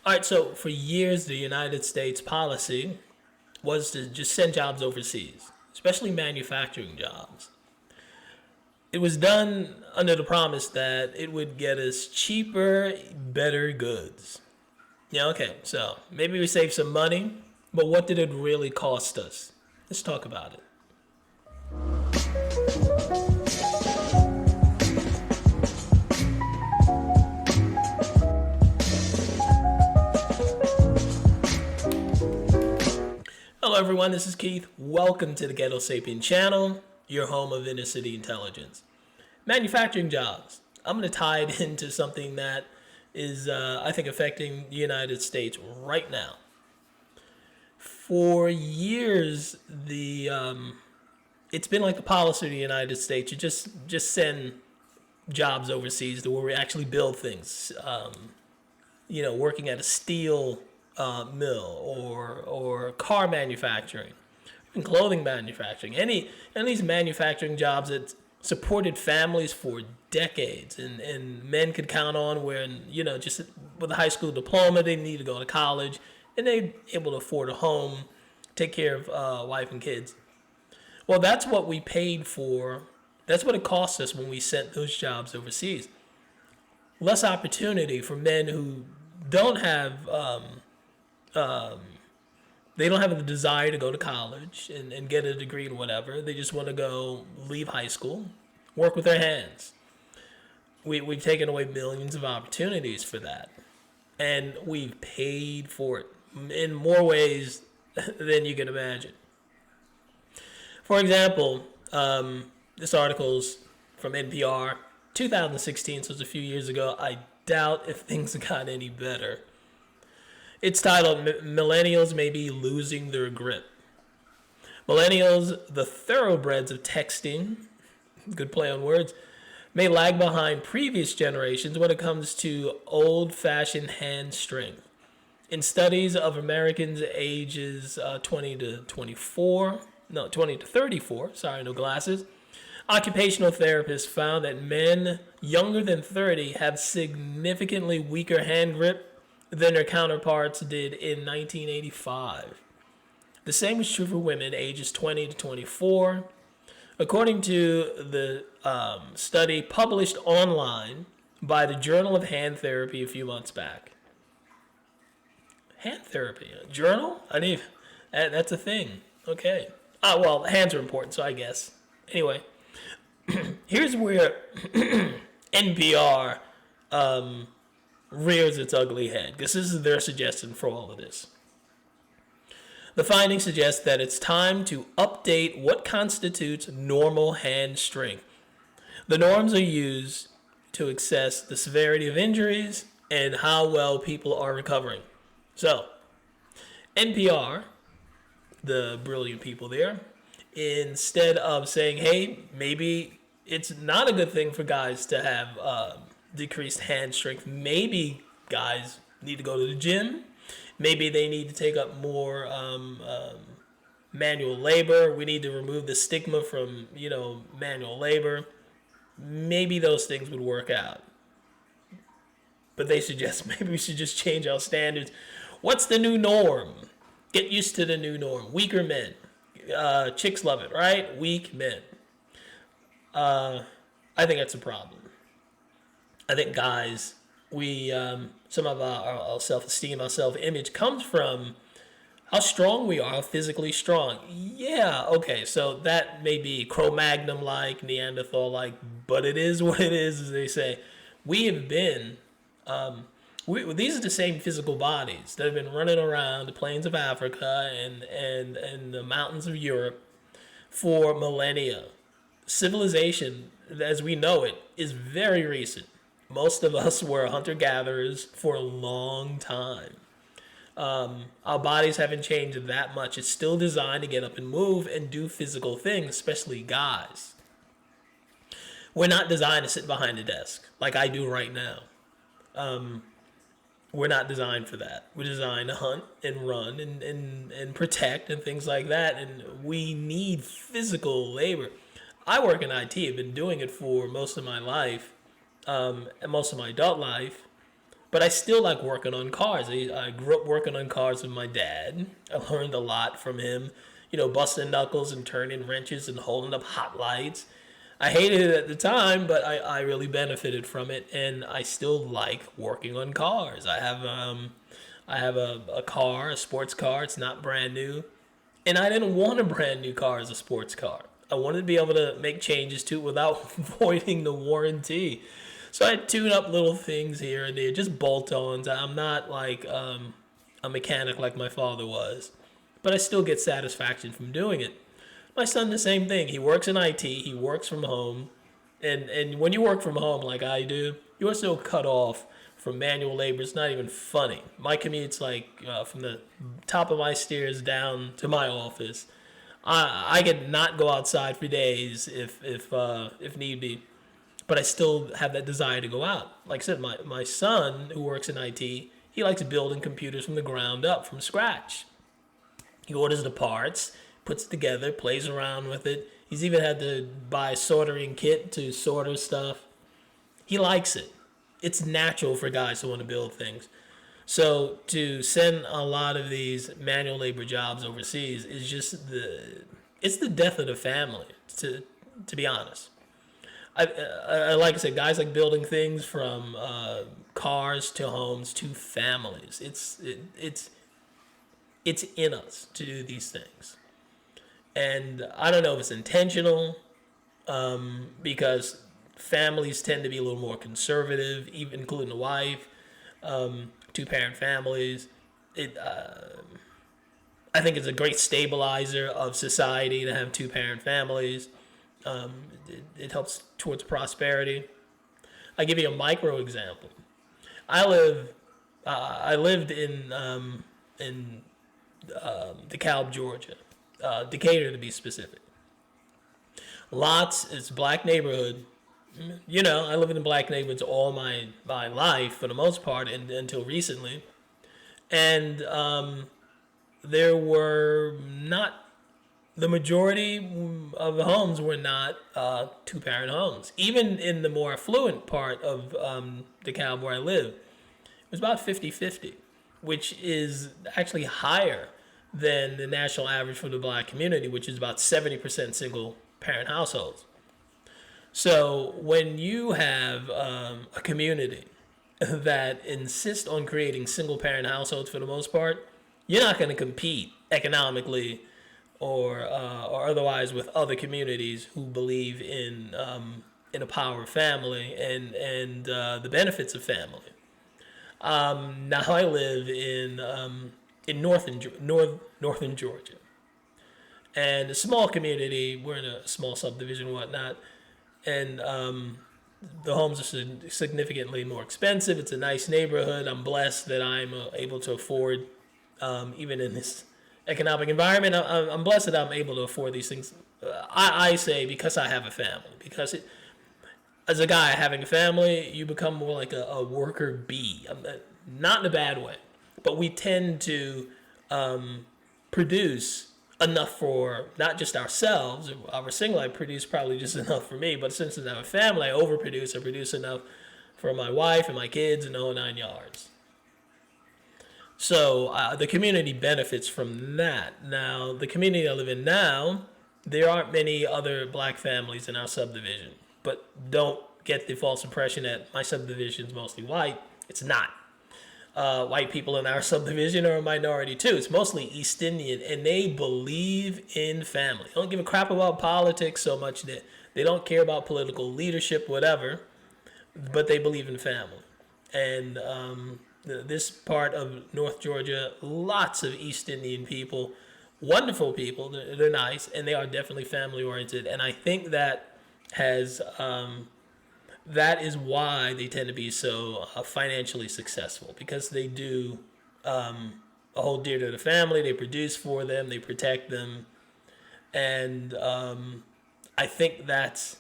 All right, so for years, the United States policy was to just send jobs overseas, especially manufacturing jobs. It was done under the promise that it would get us cheaper, better goods. Yeah, okay, so maybe we save some money, but what did it really cost us? Let's talk about it. Hello, everyone. This is Keith. Welcome to the Ghetto Sapien channel, your home of inner city intelligence. Manufacturing jobs. I'm going to tie it into something that is, I think, affecting the United States right now. For years, it's been like the policy of the United States to just send jobs overseas to where we actually build things. Working at a steel mill or car manufacturing, and clothing manufacturing, any of these manufacturing jobs that supported families for decades, and men could count on when just with a high school diploma they need to go to college, and they able to afford a home, take care of wife and kids. Well, that's what we paid for. That's what it cost us when we sent those jobs overseas. Less opportunity for men who don't have they don't have the desire to go to college and get a degree and whatever. They just want to go leave high school, work with their hands. We've taken away millions of opportunities for that. And we've paid for it in more ways than you can imagine. For example, this article's from NPR, 2016, so it's a few years ago. I doubt if things got any better. It's titled Millennials May Be Losing Their Grip. Millennials, the thoroughbreds of texting, good play on words, may lag behind previous generations when it comes to old-fashioned hand strength. In studies of Americans ages 20 to 34, no glasses, occupational therapists found that men younger than 30 have significantly weaker hand grip than their counterparts did in 1985. The same is true for women ages 20 to 24. According to the study published online by the Journal of Hand Therapy a few months back. Hand therapy, a journal? That's a thing. Okay. Well, hands are important, so I guess. Anyway, here's where NPR rears its ugly head, because this is their suggestion for all of this. The findings suggest that it's time to update what constitutes normal hand strength. The norms are used to assess the severity of injuries and how well people are recovering. So, NPR, the brilliant people there, instead of saying, hey, maybe it's not a good thing for guys to have decreased hand strength. Maybe guys need to go to the gym. Maybe they need to take up more manual labor. We need to remove the stigma from, manual labor. Maybe those things would work out. But they suggest maybe we should just change our standards. What's the new norm? Get used to the new norm. Weaker men. Chicks love it, right? Weak men. I think that's a problem. I think guys, some of our self-esteem, our self-image comes from how strong we are, how physically strong. Yeah, okay, so that may be Cro-Magnon-like, Neanderthal-like, but it is what it is, as they say. We have been, these are the same physical bodies that have been running around the plains of Africa and the mountains of Europe for millennia. Civilization, as we know it, is very recent. Most of us were hunter-gatherers for a long time. Our bodies haven't changed that much. It's still designed to get up and move and do physical things, especially guys. We're not designed to sit behind a desk like I do right now. We're not designed for that. We're designed to hunt and run and protect and things like that. And we need physical labor. I work in IT. I've been doing it for most of my life, and most of my adult life. But I still like working on cars. I grew up working on cars with my dad. I learned a lot from him, busting knuckles and turning wrenches and holding up hot lights. I hated it at the time, but I really benefited from it, and I still like working on cars. I have a car, a sports car. It's not brand new, and I didn't want a brand new car as a sports car. I wanted to be able to make changes to it without voiding the warranty. So I tune up little things here and there, just bolt-ons. I'm not like a mechanic like my father was, but I still get satisfaction from doing it. My son, the same thing. He works in IT. He works from home, and when you work from home like I do, you are so cut off from manual labor. It's not even funny. My commute's like from the top of my stairs down to my office. I could not go outside for days if need be, but I still have that desire to go out. Like I said, my son who works in IT, he likes building computers from the ground up, from scratch. He orders the parts, puts it together, plays around with it. He's even had to buy a soldering kit to solder stuff. He likes it. It's natural for guys to want to build things. So to send a lot of these manual labor jobs overseas is just it's the death of the family. To be honest, I like I said, guys like building things from cars to homes to families. It's in us to do these things, and I don't know if it's intentional, because families tend to be a little more conservative, even including the wife. Two-parent families. I think it's a great stabilizer of society to have two-parent families. It helps towards prosperity. I give you a micro example. I lived in DeKalb, Georgia, Decatur to be specific. It's a black neighborhood. I lived in black neighborhoods all my life for the most part, and until recently, and there were not the majority of the homes were not two-parent homes. Even in the more affluent part of DeKalb where I live, it was about 50-50, which is actually higher than the national average for the black community, which is about 70% single-parent households. So when you have a community that insists on creating single-parent households for the most part, you're not going to compete economically or otherwise with other communities who believe in the power of family and the benefits of family. Now I live in northern Georgia, and a small community. We're in a small subdivision and whatnot, and the homes are significantly more expensive. It's a nice neighborhood. I'm blessed that I'm able to afford, even in this economic environment, I'm blessed that I'm able to afford these things. I say because I have a family. Because as a guy having a family, you become more like a worker bee. Not in a bad way, but we tend to produce enough for not just ourselves. If I were single, I produce probably just enough for me. But since I have a family, I overproduce. I produce enough for my wife and my kids and the whole 9 yards. So the community benefits from that. Now, the community I live in now, there aren't many other black families in our subdivision. But don't get the false impression that my subdivision is mostly white. It's not. White people in our subdivision are a minority too. It's mostly East Indian, and they believe in family. They don't give a crap about politics so much that they don't care about political leadership, whatever, but they believe in family. And this part of North Georgia, lots of East Indian people, wonderful people. They're nice, and they are definitely family oriented. And I think that has that is why they tend to be so financially successful, because they do hold dear to the family. They produce for them. They protect them, and I think that's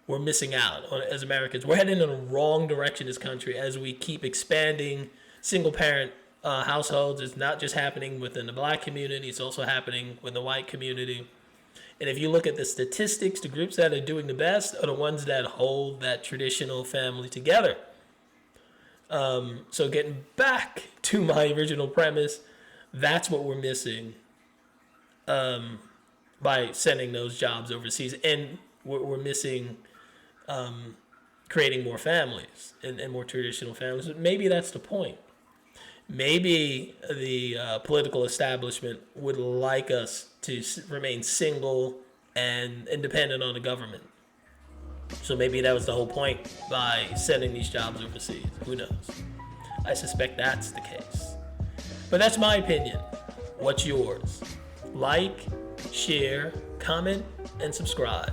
we're missing out on as Americans. We're heading in the wrong direction as country as we keep expanding single parent households. It's not just happening within the black community, it's also happening with the white community. And if you look at the statistics, the groups that are doing the best are the ones that hold that traditional family together. So getting back to my original premise, that's what we're missing by sending those jobs overseas, and we're missing creating more families and more traditional families. But maybe that's the point. Maybe the political establishment would like us to remain single and independent on the government. So maybe that was the whole point by sending these jobs overseas. Who knows? I suspect that's the case. But that's my opinion. What's yours? Like, share, comment, and subscribe.